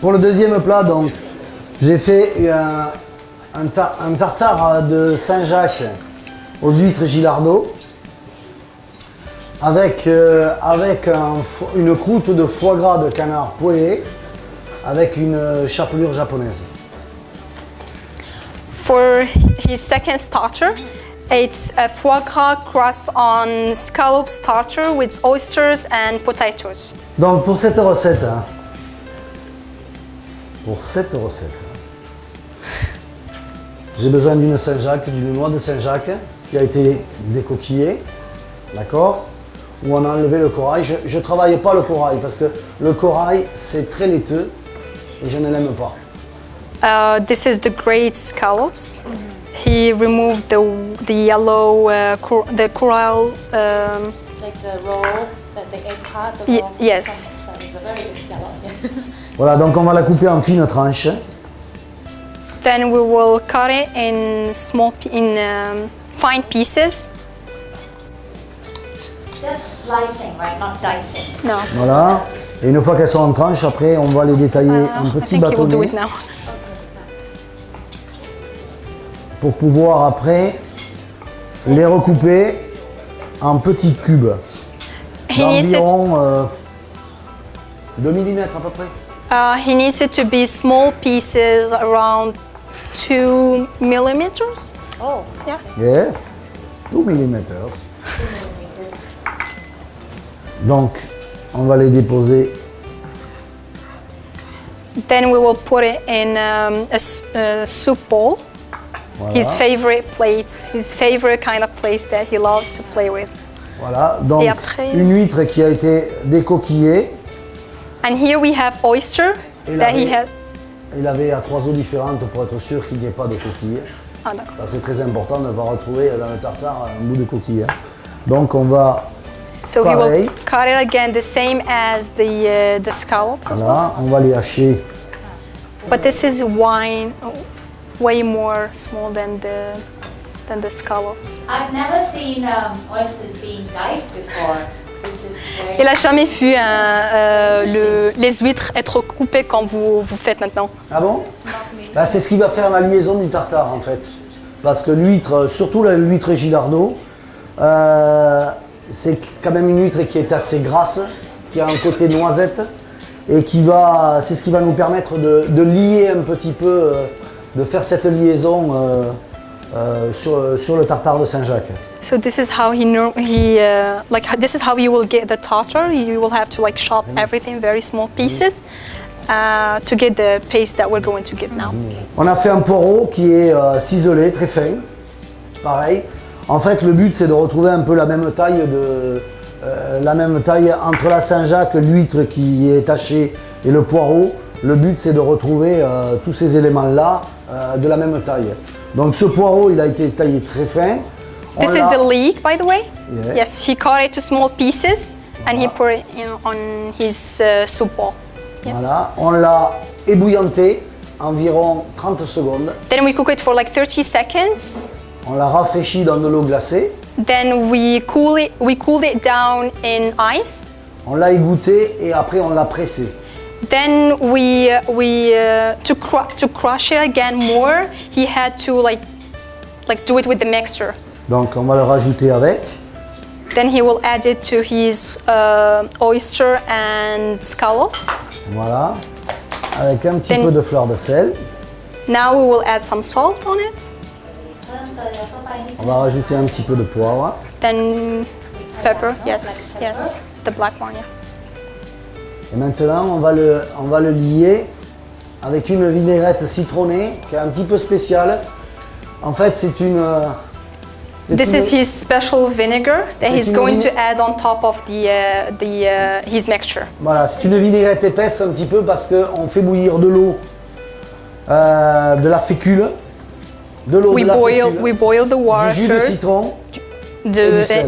Pour le deuxième plat, donc, j'ai fait un tartare de Saint-Jacques aux huîtres Gilardeau avec une croûte de foie gras de canard poêlé avec une chapelure japonaise. For his second starter, it's a foie gras crust on scallop starter with oysters and potatoes. Donc pour cette recette, j'ai besoin d'une Saint-Jacques, d'une noix de Saint-Jacques qui a été décoquillée, d'accord, où on a enlevé le corail. Je ne travaille pas le corail parce que le corail c'est très laiteux et je ne l'aime pas. This is the great scallops. He removed the yellow, the coral. Like the roll, the egg part, the roll. Yes. It's a very big scallop. Yes. Voilà, donc on va la couper en fines tranches. Then we will cut it in fine pieces. Just slicing, right? Not dicing. No. Voilà, et une fois qu'elles sont en tranches, après on va les détailler en I petits think he will do it bâtonnets now. pour pouvoir après les recouper en petits cubes He needs it. d'environ 2 mm à peu près. He needs it to be small pieces around 2 millimeters. Oh. Yeah. Yeah, 2 mm. Donc, on va les déposer. Then we will put it in a soup bowl. Voilà. His favorite plates, his favorite kind of plates that he loves to play with. Voilà, donc Et après- une huître qui a été décoquillée. And here we have oyster Et that he la- had. Il avait à 3 eaux différentes pour être sûr qu'il n'y ait pas de coquilles. Ah, d'accord. Ça c'est très important de ne pas retrouver dans le tartare un bout de coquille. Donc on va, So he will Pareil. cut it again the same as the scallops as well. voilà, on va les hacher. But this is way more small than the scallops. I've never seen oysters being diced before. This is very. Il a jamais vu les huîtres être coupées comme vous faites maintenant. Ah bon? Bah, c'est ce qui va faire la liaison du tartare en fait. Parce que l'huître, surtout l'huître Gilardeau, c'est quand même une huître qui est assez grasse, qui a un côté noisette et c'est ce qui va nous permettre de lier un petit peu, de faire cette liaison sur le tartare de Saint-Jacques. So this is how this is how you will get the tartar. You will have to chop everything very small pieces to get the paste that we're going to get now. On a fait un poireau qui est ciselé, très fin, pareil. En fait, le but c'est de retrouver un peu la même taille entre la Saint-Jacques, l'huître qui est hachée et le poireau. Le but c'est de retrouver tous ces éléments-là de la même taille. Donc ce poireau, il a été taillé très fin. This is the leek, by the way. Yeah. Yes, he cut it to small pieces and he put it on his soup bowl. Voilà, on l'a ébouillanté environ 30 secondes. Then we cook it for 30 seconds. On l'a rafraîchi dans de l'eau glacée. Then we cooled it down in ice. On l'a égoutté et après on l'a pressé. Then to crush it again more, he had to do it with the mixture. Donc on va le rajouter avec. Then he will add it to his oyster and scallops. Voilà, avec un petit Then- peu de fleur de sel. Now we will add some salt on it. On va rajouter un petit peu de poivre. Then pepper, yes, the black one, yeah. Et maintenant, on va le lier avec une vinaigrette citronnée qui est un petit peu spéciale. En fait, c'est This is his special vinegar that C'est he's une going to vine- add on top of his mixture. Voilà, c'est une vinaigrette épaisse un petit peu parce qu'on fait bouillir de l'eau, de la fécule, de l'eau We de la fécule, boil the water du jus de first. citron. The, et du sel.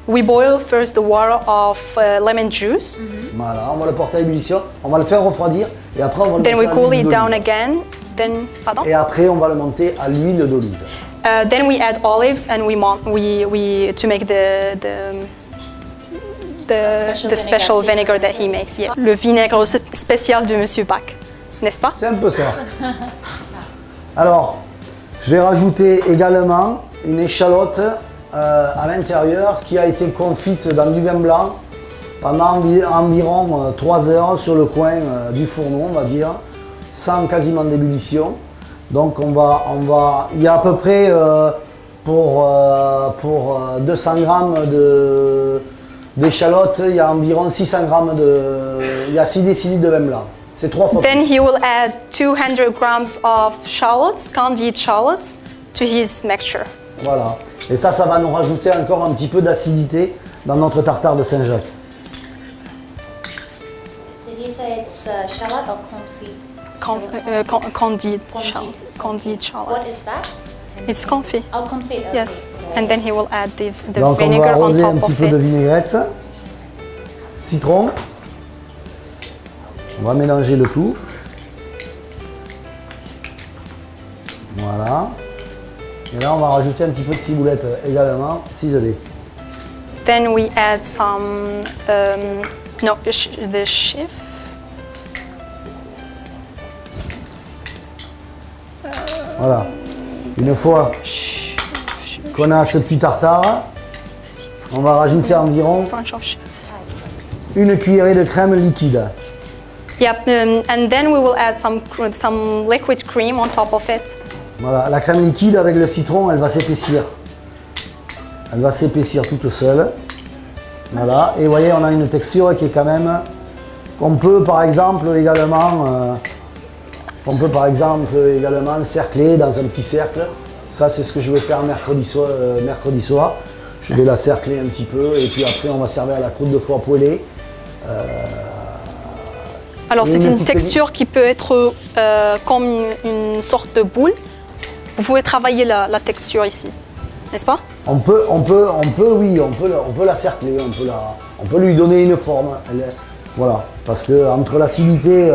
we boil first the water of lemon juice. Voilà, on va le porter à ébullition, on va le faire refroidir et après on va le Then we monter à cool l'huile it down d'olive. again. Then, pardon? Et après on va le monter à l'huile d'olive. Then we add olives and we to make the special vinegar that he makes. Yeah. Le vinaigre spécial de Monsieur Bach. n'est-ce pas? C'est un peu ça. Alors, je vais rajouter également une échalote à l'intérieur qui a été confite dans du vin blanc pendant environ 3 heures sur le coin du fourneau, on va dire, sans quasiment d'ébullition. Donc il y a à peu près pour 200 grammes d'échalote, il y a environ 600 grammes il y a 6 décilitres de vin blanc. C'est 3 fois Then plus. he will add 200 grams of shallots, candied shallots, to his mixture. Voilà. Et ça va nous rajouter encore un petit peu d'acidité dans notre tartare de Saint-Jacques. Did you say it's shallot or confit? Candied What shallots. is that? It's confit. Oh, confit. Okay. Yes. And then he will add the Donc on va vinegar on arroser un top petit of peu de it. vinaigrette, citron. On va mélanger le tout. Voilà. Et là on va rajouter un petit peu de ciboulette également, ciselée. Then we add some the chif. Voilà. Une fois qu'on a ce petit tartare, on va rajouter environ Bunch of chives. une cuillerée de crème liquide. Yep, and then we will add some liquid cream on top of it. Voilà, la crème liquide avec le citron, elle va s'épaissir. Elle va s'épaissir toute seule. Voilà, et vous voyez, on a une texture qui est quand même qu'on peut par exemple également cercler dans un petit cercle. Ça, c'est ce que je vais faire mercredi soir. Je vais la cercler un petit peu et puis après on va servir à la croûte de foie poêlée. Alors Et c'est une une petite texture qui peut être comme une sorte de boule. Vous pouvez travailler la texture ici, n'est-ce pas? On peut la cercler, on peut lui donner une forme. Voilà, parce que entre l'acidité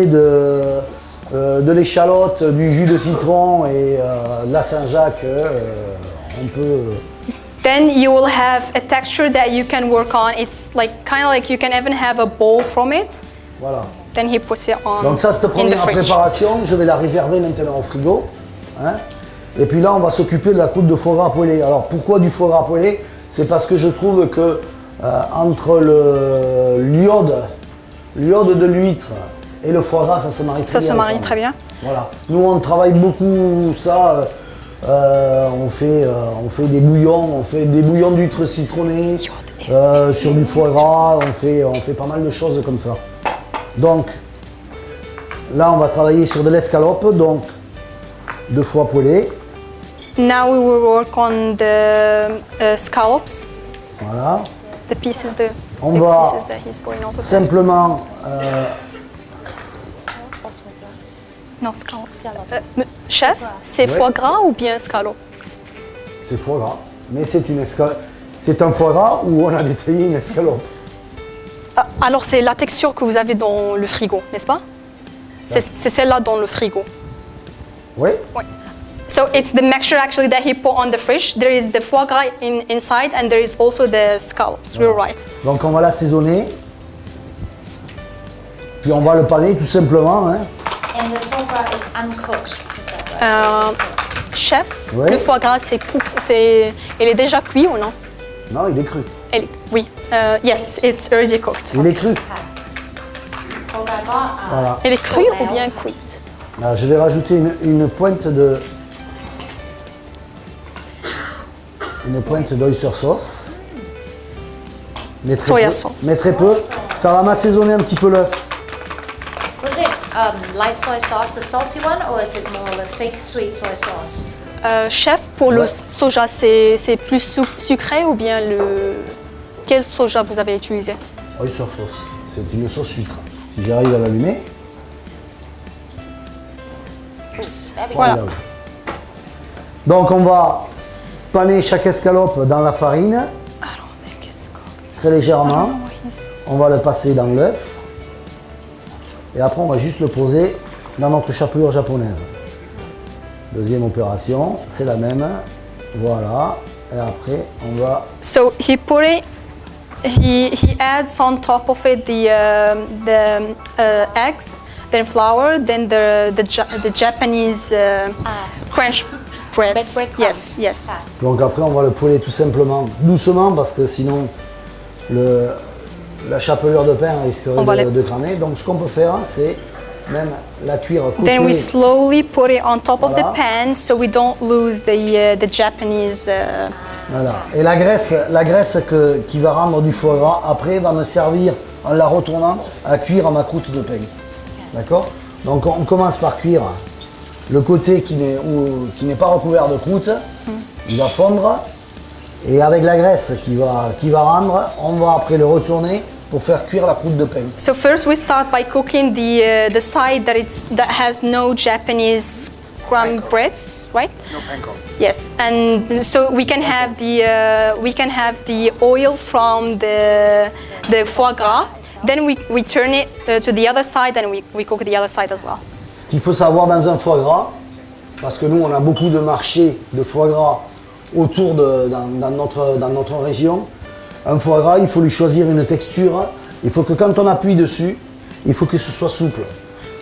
de l'échalote, du jus de citron et de la Saint-Jacques, on peut. Then you will have a texture that you can work on. It's kind of like you can even have a bowl from it. Voilà. Then he puts it on Donc ça, cette in the première fridge. préparation, je vais la réserver maintenant au frigo. Hein. Et puis là, on va s'occuper de la croûte de foie gras poêlé. Alors pourquoi du foie gras poêlé? C'est parce que je trouve que entre l'iode de l'huître et le foie gras, ça se marie très Ça bien. se marie ensemble. très bien. Voilà. Nous, on travaille beaucoup ça. On fait des bouillons, d'huîtres citronnées sur du foie gras. On fait pas mal de choses comme ça. Donc là, on va travailler sur de l'escalope, donc de foie poêlé. Now we will work on the scallops, Voilà. the pieces, On the va pieces that he's pouring over. simplement Non, scallops. Chef, c'est Ouais. foie gras ou bien scallop? c'est foie gras, mais c'est un foie gras où on a détaillé une escalope. Alors c'est la texture que vous avez dans le frigo, n'est-ce pas? C'est celle-là dans le frigo. Oui. Oui. So it's the mixture actually that he put on the fridge. There is the foie gras inside and there is also the scallops. You're right. Donc on va l'assaisonner. Puis on va le paner tout simplement. Hein. And the foie gras is uncooked. Is that right? Chef, Ouais. le foie gras, il est déjà cuit ou non? Non, il est cru. Oui. Yes, it's already cooked. Il est cru. Foie gras, Voilà. Elle est crue ou bien cuite? Là, je vais rajouter une pointe d'oyster sauce. Mais très Soya peu, sauce. Mais très peu. Ça va m'assaisonner un petit peu l'œuf. was it light soy sauce, the salty one, or is it more of a thick sweet soy sauce? Chef, pour le Ouais. soja, c'est plus sucré ou bien quel soja vous avez utilisé? Oyster sauce. C'est une sauce huître. Si j'arrive à l'allumer. Voilà. Donc on va paner chaque escalope dans la farine, très légèrement. On va le passer dans l'œuf. Et après on va juste le poser dans notre chapelure japonaise. Deuxième opération, c'est la même. Voilà. Et après on va... So he adds on top of it the eggs then flour, then the Japanese French breads. breadcrumbs. Yes, yes. Ah. Donc après, on va le poêler tout simplement, doucement, parce que sinon, la chapelure de pain risquerait On va de cramer. Donc ce qu'on peut faire, c'est même la cuire côté. Then we slowly put it on top of the Voilà. pan so we don't lose the Japanese. Voilà. Et la graisse qui va rendre du foie gras, après, va me servir, en la retournant, à cuire ma croûte de pain. D'accord? Donc on commence par cuire le côté qui n'est pas recouvert de croûte. Il va fondre. Et avec la graisse qui va rendre, on va après le retourner pour faire cuire la croûte de pain. So first we start by cooking the side that has no Japanese crumb breads, right? No panko. Yes, and so we can have the oil from the foie gras. Then we turn it to the other side and we cook the other side as well. Ce qu'il faut savoir dans un foie gras, parce que nous on a beaucoup de marchés de foie gras autour dans notre région. Un foie gras, il faut lui choisir une texture. Il faut que quand on appuie dessus, il faut que ce soit souple.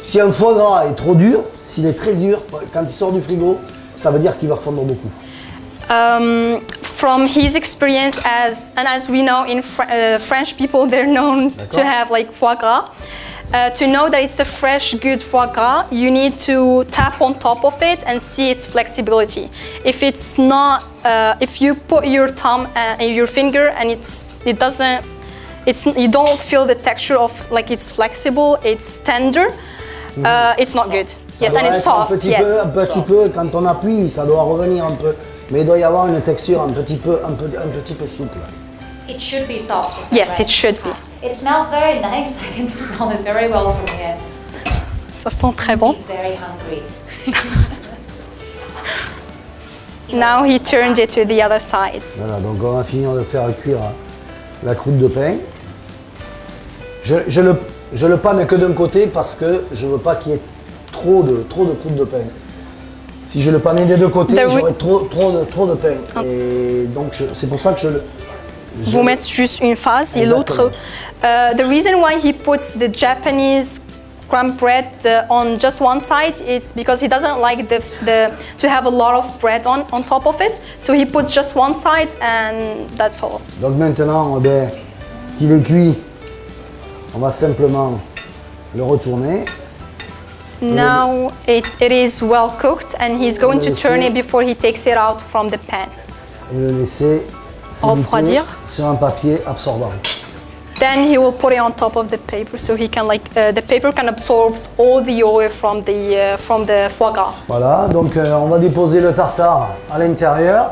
Si un foie gras est trop dur, s'il est très dur, quand il sort du frigo, ça veut dire qu'il va fondre beaucoup. From his experience, as we know in French people, they're known to have like foie gras. To know that it's a fresh, good foie gras, you need to tap on top of it and see its flexibility. If it's not, if you put your thumb and your finger and you don't feel the texture of like it's flexible, it's tender, it's not good. Yes, Ça and doit it's être soft. un Yes. petit peu, quand on appuie, ça doit revenir un peu. Mais il doit y avoir une texture un petit peu souple. It should be soft. is that Yes, right? it should be. It smells very nice. I can smell it very well from here. Ça sent très bon. I'm very hungry. Now he turned it to the other side. Voilà, donc on va finir de faire cuire la croûte de pain. Je le panne que d'un côté parce que je veux pas qu'il y ait trop de croûte de pain. Si je le pannais des deux côtés, j'aurais trop de pain. Et donc c'est pour ça que Vous mettez juste une phase et Exactement. l'autre. The reason why he puts the Japanese crumb bread on just one side is because he doesn't like to have a lot of bread on top of it. So he puts just one side and that's all. Donc maintenant, qu'il est cuit, on va simplement le retourner. Now it is well cooked and he's going to turn it before he takes it out from the pan. Et le laisser Refroidir. sur un papier absorbant. Then he will put it on top of the paper so he can the paper can absorb all the oil from the foie gras. Voilà, donc on va déposer le tartare à l'intérieur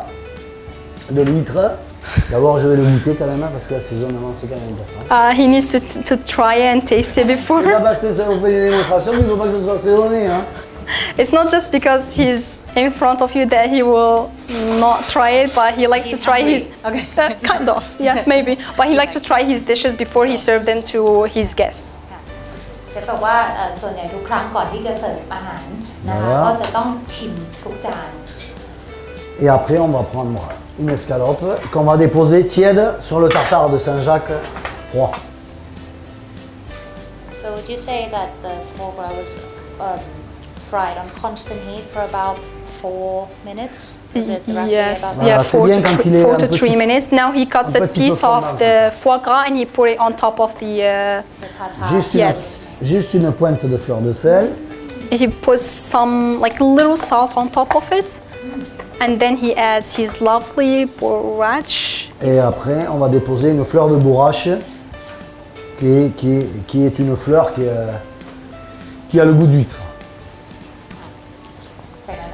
de l'huître. D'abord, je vais le goûter quand même, hein, parce que l'assaisonnement, c'est quand même important. He needs to try it and taste it before. C'est pas parce que ça vous fait une démonstration qu'il ne faut pas que ce soit assaisonné. Hein. It's not just because he's in front of you that he will not try it, but he likes He's to try hungry. his Okay. kind of, yeah, maybe. But he likes to try his dishes before he serves them to his guests. เชฟบอกว่าส่วนใหญ่ทุกครั้งก่อนที่จะเสิร์ฟอาหารนะคะ Voilà. ก็จะต้องชิมทุกจาน Et après, on va prendre une escalope qu'on va déposer tiède sur le tartare de Saint-Jacques froid. So would you say that the foie gras was fried on constant heat for about 4 minutes? Is it roughly Yes, about yeah, Voilà, c'est bien quand il est 4 un to petit- 3 minutes. Now he cuts un a petit peu piece of fondant, the foie gras and he put it on top of the. the tartare? Yes. Juste une pointe de fleur de sel. He puts some like little salt on top of it, and then he adds his lovely borage. Et après, on va déposer une fleur de bourrache qui est une fleur qui a le goût d'huître.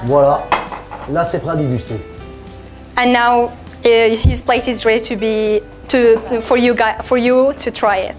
Voilà, là c'est prêt à déguster. And now his plate is ready for you to try it.